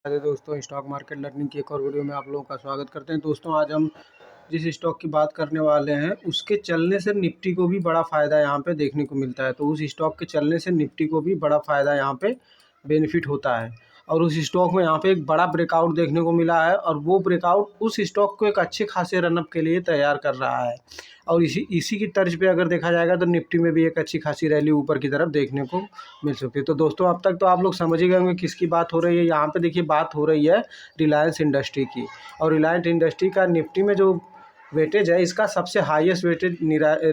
अरे दोस्तों, stock market learning की एक और वीडियो में आप लोगों का स्वागत करते हैं। दोस्तों, आज हम जिस स्टॉक की बात करने वाले हैं उसके चलने से निफ्टी को भी बड़ा फ़ायदा यहाँ पे देखने को मिलता है। तो उस स्टॉक के चलने से निफ्टी को भी बड़ा फ़ायदा यहाँ पे बेनिफिट होता है। और उस स्टॉक में यहाँ पे एक बड़ा ब्रेकआउट देखने को मिला है और वो ब्रेकआउट उस स्टॉक को एक अच्छे खासे रनअप के लिए तैयार कर रहा है। और इसी इसी की तर्ज पे अगर देखा जाएगा तो निफ्टी में भी एक अच्छी खासी रैली ऊपर की तरफ देखने को मिल सकती है। तो दोस्तों, अब तक तो आप लोग समझ ही गए होंगे किसकी बात हो रही है। यहाँ पे देखिए, बात हो रही है रिलायंस इंडस्ट्री की। और रिलायंस इंडस्ट्री का निफ्टी में जो वेटेज है, इसका सबसे हाईएस्ट वेटेज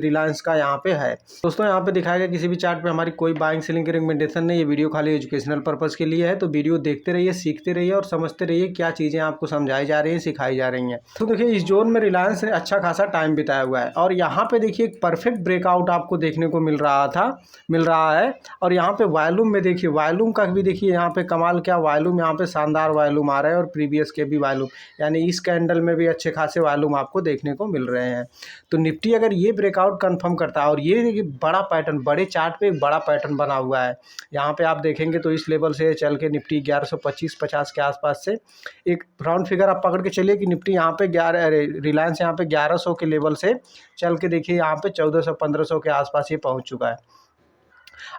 रिलायंस का यहाँ पे है। दोस्तों, यहाँ पे दिखाया गया किसी भी चार्ट पे हमारी कोई बाइंग सेलिंग की रिकमेंडेशन नहीं। ये वीडियो खाली एजुकेशनल पर्पज़ के लिए है। तो वीडियो देखते रहिए, सीखते रहिए और समझते रहिए क्या चीज़ें आपको समझाई जा रही हैं, सिखाई जा रही हैं। तो देखिए, इस जोन में रिलायंस ने अच्छा खासा टाइम बिताया हुआ है और यहाँ पे देखिए एक परफेक्ट ब्रेकआउट आपको देखने को मिल रहा है। और यहाँ पे वॉल्यूम में देखिए, वॉल्यूम का भी देखिए यहाँ पे कमाल क्या वॉल्यूम, यहाँ पे शानदार वॉल्यूम आ रहा है और प्रीवियस के भी वॉल्यूम, यानी इस कैंडल में भी अच्छे खासे वॉल्यूम आपको देखने को मिल रहे हैं। तो निफ्टी अगर ये ब्रेकआउट कंफर्म करता है और ये देखिए बड़ा पैटर्न, बड़े चार्ट पे एक बड़ा पैटर्न बना हुआ है। यहाँ पे आप देखेंगे तो इस लेवल से चल के निफ्टी 1125-50 के आसपास से एक राउंड फिगर आप पकड़ के चलिए कि निफ्टी यहाँ पे रिलायंस यहाँ पे 1100 के लेवल से चल के देखिए यहाँ पे 1400-1500 के आसपास ये पहुँच चुका है।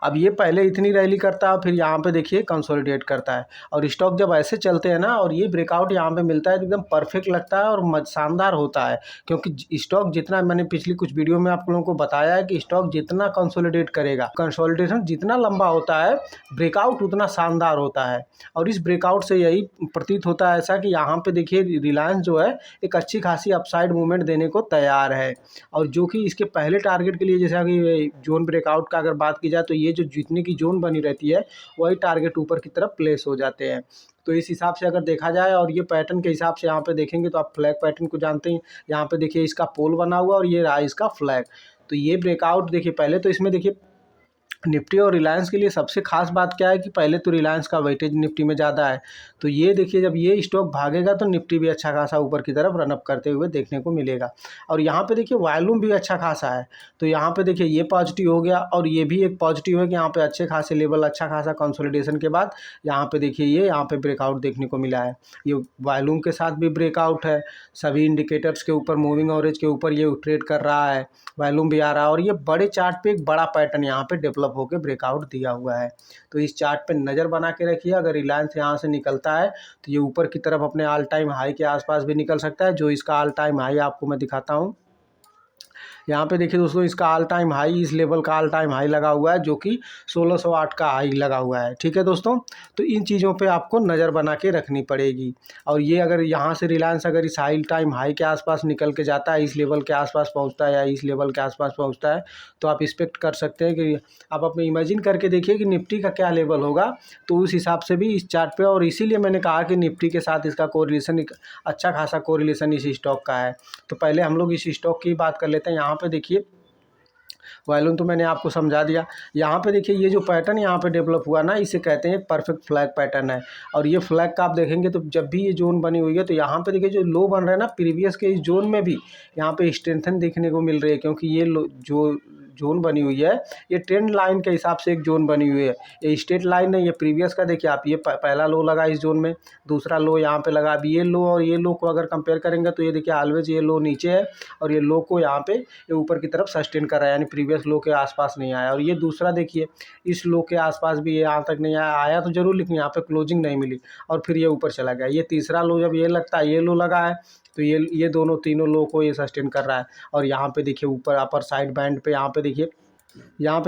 अब ये पहले इतनी रैली करता है, फिर यहाँ पे देखिए कंसोलिडेट करता है। और स्टॉक जब ऐसे चलते हैं ना और ये ब्रेकआउट यहाँ पे मिलता है तो एकदम परफेक्ट लगता है और शानदार होता है। क्योंकि स्टॉक जितना, मैंने पिछली कुछ वीडियो में आप लोगों को बताया है कि स्टॉक जितना कंसोलिडेट करेगा, कंसोलिडेशन जितना लंबा होता है, ब्रेकआउट उतना शानदार होता है। और इस ब्रेकआउट से यही प्रतीत होता है ऐसा कि यहाँ पे देखिए रिलायंस जो है एक अच्छी खासी अपसाइड मूवमेंट देने को तैयार है। और जो कि इसके पहले टारगेट के लिए, जैसा कि जोन ब्रेकआउट का अगर बात की जाए, तो ये जो जितने की जोन बनी रहती है वही टारगेट ऊपर की तरफ प्लेस हो जाते हैं। तो इस हिसाब से अगर देखा जाए और ये पैटर्न के हिसाब से यहाँ पे देखेंगे तो आप फ्लैग पैटर्न को जानते हैं। यहाँ पे देखिए इसका पोल बना हुआ और ये रहा इसका फ्लैग। तो ये ब्रेकआउट देखिए, पहले तो इसमें देखिए निफ्टी और रिलायंस के लिए सबसे खास बात क्या है कि पहले तो रिलायंस का वेटेज निफ्टी में ज़्यादा है। तो ये देखिए, जब ये स्टॉक भागेगा तो निफ्टी भी अच्छा खासा ऊपर की तरफ रनअप करते हुए देखने को मिलेगा। और यहाँ पे देखिए वॉल्यूम भी अच्छा खासा है। तो यहाँ पे देखिए ये पॉजिटिव हो गया और ये भी एक पॉजिटिव है कि यहाँ पे अच्छे खासे लेवल, अच्छा खासा कंसोलिडेशन के बाद यहाँ पे देखिए ये यहाँ पे ब्रेकआउट देखने को मिला है। ये वॉल्यूम के साथ भी ब्रेकआउट है, सभी इंडिकेटर्स के ऊपर, मूविंग एवरेज के ऊपर ये ट्रेड कर रहा है, वॉल्यूम भी आ रहा है और ये बड़े चार्ट पे एक बड़ा पैटर्न यहाँ पे डेवलप होकर ब्रेकआउट दिया हुआ है। तो इस चार्ट पे नज़र बना के रखिए। अगर रिलायंस यहाँ से निकलता है तो ये ऊपर की तरफ अपने ऑल टाइम हाई के आसपास भी निकल सकता है। जो इसका ऑल टाइम हाई आपको मैं दिखाता हूँ, यहाँ पे देखिए दोस्तों, इसका ऑल टाइम हाई, इस लेवल का ऑल टाइम हाई लगा हुआ है जो कि 1608 का हाई लगा हुआ है। ठीक है दोस्तों, तो इन चीज़ों पे आपको नज़र बना के रखनी पड़ेगी। और ये अगर यहाँ से रिलायंस अगर इस हाई टाइम हाई के आसपास निकल के जाता है, इस लेवल के आसपास पहुँचता है या इस लेवल के आसपास पहुँचता है, तो आप एक्सपेक्ट कर सकते हैं कि आप अपने इमेजिन करके देखिए कि निफ्टी का क्या लेवल होगा। तो उस हिसाब से भी इस चार्ट पे, और इसीलिए मैंने कहा कि निफ्टी के साथ इसका कोरिलेशन, अच्छा खासा कोरिलेशन इस स्टॉक का है। तो पहले हम लोग इस स्टॉक की बात कर लेते हैं। यहाँ पे देखिए वॉल्यूम तो मैंने आपको समझा दिया। यहाँ पे देखिए ये जो पैटर्न यहाँ पे डेवलप हुआ ना, इसे कहते हैं परफेक्ट फ्लैग पैटर्न है। और ये फ्लैग का आप देखेंगे तो जब भी ये जोन बनी हुई है तो यहाँ पे देखिए जो लो बन रहा है ना प्रीवियस के, इस जोन में भी यहाँ पे स्ट्रेंथन देखने को मिल रही है। क्योंकि ये जो जोन बनी हुई है, ये ट्रेंड लाइन के हिसाब से एक जोन बनी हुई है, ये स्ट्रेट लाइन नहीं है। प्रीवियस का देखिए आप, ये पहला लो लगा इस जोन में, दूसरा लो यहाँ पे लगा। अब ये लो और ये लो को अगर कंपेयर करेंगे तो ये देखिए ऑलवेज ये लो नीचे है और ये लो को यहाँ पे ये ऊपर की तरफ सस्टेन कर रहा है, यानी प्रीवियस लो के आसपास नहीं आया। और ये दूसरा देखिए, इस लो के आसपास भी ये यहाँ तक नहीं आया, आया तो जरूर लेकिन यहाँ पे क्लोजिंग नहीं मिली और फिर ये ऊपर चला गया। ये तीसरा लो जब ये लगता है, ये लो लगा है, तो ये दोनों तीनों लो को ये सस्टेन कर रहा है। और यहाँ पे देखिए ऊपर अपर साइड बैंड पे यहाँ पे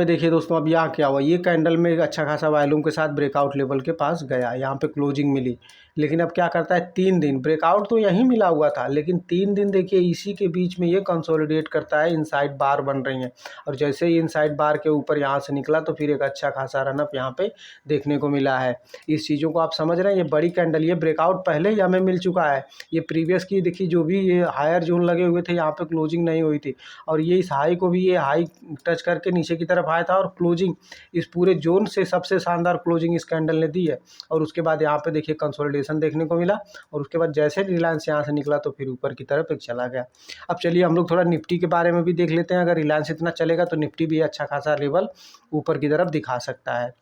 देखिए दोस्तों, अब यहाँ क्या हुआ, ये कैंडल में एक अच्छा खासा वॉल्यूम के साथ ब्रेकआउट लेवल के पास गया, यहाँ पे क्लोजिंग मिली। लेकिन अब क्या करता है, 3 दिन ब्रेकआउट तो यहीं मिला हुआ था, लेकिन 3 दिन देखिए इसी के बीच में ये कंसोलिडेट करता है, इनसाइड बार बन रही हैं। और जैसे ही इनसाइड बार के ऊपर यहाँ से निकला तो फिर एक अच्छा खासा रनअप यहाँ पे देखने को मिला है। इस चीज़ों को आप समझ रहे हैं। ये बड़ी कैंडल, ये ब्रेकआउट पहले ही हमें मिल चुका है। ये प्रीवियस की देखिए, जो भी ये हायर जोन लगे हुए थे यहाँ पे क्लोजिंग नहीं हुई थी, और ये इस हाई को भी ये हाई टच करके नीचे की तरफ आया था और क्लोजिंग इस पूरे जोन से सबसे शानदार क्लोजिंग इस कैंडल ने दी है। और उसके बाद यहाँ पे देखिए कंसोलिडेशन देखने को मिला और उसके बाद जैसे रिलायंस यहाँ से निकला तो फिर ऊपर की तरफ एक चला गया। अब चलिए हम लोग थोड़ा निफ्टी के बारे में भी देख लेते हैं। अगर रिलायंस इतना चलेगा तो निफ्टी भी अच्छा खासा लेवल ऊपर की तरफ दिखा सकता है।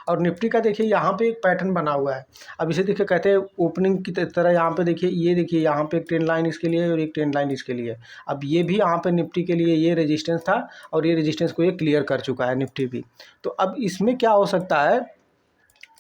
और निफ्टी का देखिए यहाँ पे एक पैटर्न बना हुआ है। अब इसे देखिए कहते हैं ओपनिंग की तरह। यहाँ पे देखिए, ये देखिए यहाँ पे एक ट्रेंड लाइन इसके लिए और एक ट्रेंड लाइन इसके लिए। अब ये भी यहाँ पे निफ्टी के लिए ये रेजिस्टेंस था और ये रेजिस्टेंस को ये क्लियर कर चुका है निफ्टी भी। तो अब इसमें क्या हो सकता है,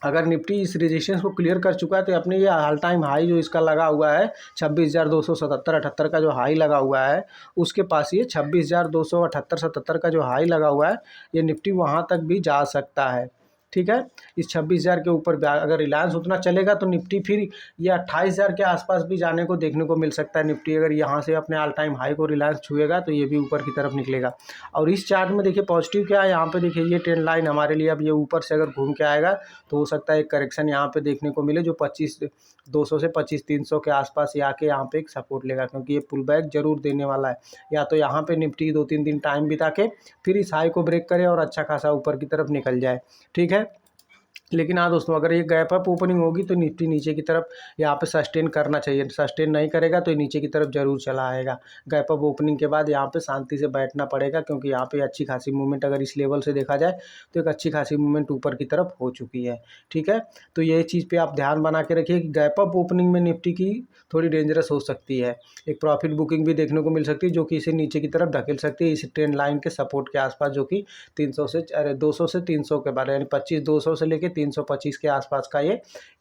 अगर निफ्टी इस रेजिस्टेंस को क्लियर कर चुका है तो अपने ये ऑल टाइम हाई जो इसका लगा हुआ है 26,277-78 का जो हाई लगा हुआ है, उसके पास ये 26,278-77 का जो हाई लगा हुआ है, ये निफ्टी वहाँ तक भी जा सकता है। ठीक है, इस 26,000 के ऊपर अगर रिलायंस उतना चलेगा तो निफ्टी फिर ये 28,000 के आसपास भी जाने को देखने को मिल सकता है। निफ्टी अगर यहाँ से अपने ऑल टाइम हाई को रिलायंस छुएगा तो ये भी ऊपर की तरफ निकलेगा। और इस चार्ट में देखिए पॉजिटिव क्या है, यहाँ पे देखिए ये ट्रेंड लाइन हमारे लिए अब ये ऊपर से अगर घूम के आएगा तो हो सकता है एक करेक्शन यहाँ पे देखने को मिले जो 25,200 से 25,300 के आसपास आके यहाँ पे एक सपोर्ट लेगा, क्योंकि ये पुल बैक जरूर देने वाला है। या तो यहाँ पे निफ्टी 2-3 दिन टाइम बिता के फिर इस हाई को ब्रेक करे और अच्छा खासा ऊपर की तरफ निकल जाए। ठीक है, लेकिन हाँ दोस्तों, अगर ये गैप अप ओपनिंग होगी तो निफ्टी नीचे की तरफ यहाँ पे सस्टेन करना चाहिए। सस्टेन नहीं करेगा तो ये नीचे की तरफ जरूर चला आएगा। गैप अप ओपनिंग के बाद यहाँ पे शांति से बैठना पड़ेगा, क्योंकि यहाँ पे अच्छी खासी मूवमेंट अगर इस लेवल से देखा जाए तो एक अच्छी खासी मूवमेंट ऊपर की तरफ हो चुकी है। ठीक है, तो ये चीज़ पे आप ध्यान बना के रखिए कि गैप अप ओपनिंग में निफ्टी की थोड़ी डेंजरस हो सकती है। एक प्रॉफिट बुकिंग भी देखने को मिल सकती है जो कि इसे नीचे की तरफ धकेल सकती है इस ट्रेंड लाइन के सपोर्ट के आसपास, जो कि 200 से 300 के बारे, यानी 25,200 से लेके 325 के आसपास का ये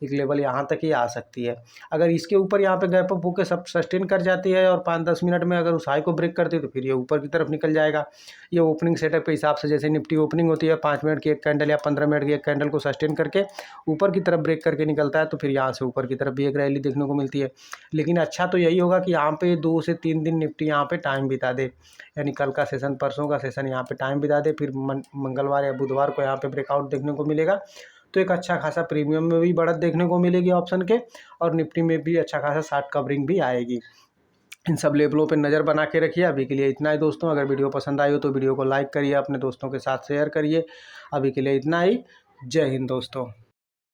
एक लेवल यहाँ तक ही आ सकती है। अगर इसके ऊपर यहाँ पे गैप अप होकर सब सस्टेन कर जाती है और 5-10 मिनट में अगर उस हाई को ब्रेक करती है तो फिर ये ऊपर की तरफ निकल जाएगा। ये ओपनिंग सेटअप के हिसाब से, जैसे निफ्टी ओपनिंग होती है 5 मिनट की एक कैंडल या 15 मिनट की एक कैंडल को सस्टेन करके ऊपर की तरफ ब्रेक करके निकलता है, तो फिर यहाँ से ऊपर की तरफ भी एक रैली देखने को मिलती है। लेकिन अच्छा तो यही होगा कि यहाँ पे 2 से 3 दिन निफ्टी यहाँ पे टाइम बिता दे, यानी कल का सेशन, परसों का सेशन यहाँ पे टाइम बिता दे, फिर मंगलवार या बुधवार को यहाँ पे ब्रेकआउट देखने को मिलेगा। तो एक अच्छा खासा प्रीमियम में भी बढ़त देखने को मिलेगी ऑप्शन के, और निफ्टी में भी अच्छा खासा शॉर्ट कवरिंग भी आएगी। इन सब लेवलों पे नज़र बना के रखिए। अभी के लिए इतना ही दोस्तों। अगर वीडियो पसंद आई हो तो वीडियो को लाइक करिए, अपने दोस्तों के साथ शेयर करिए। अभी के लिए इतना ही। जय हिंद दोस्तों।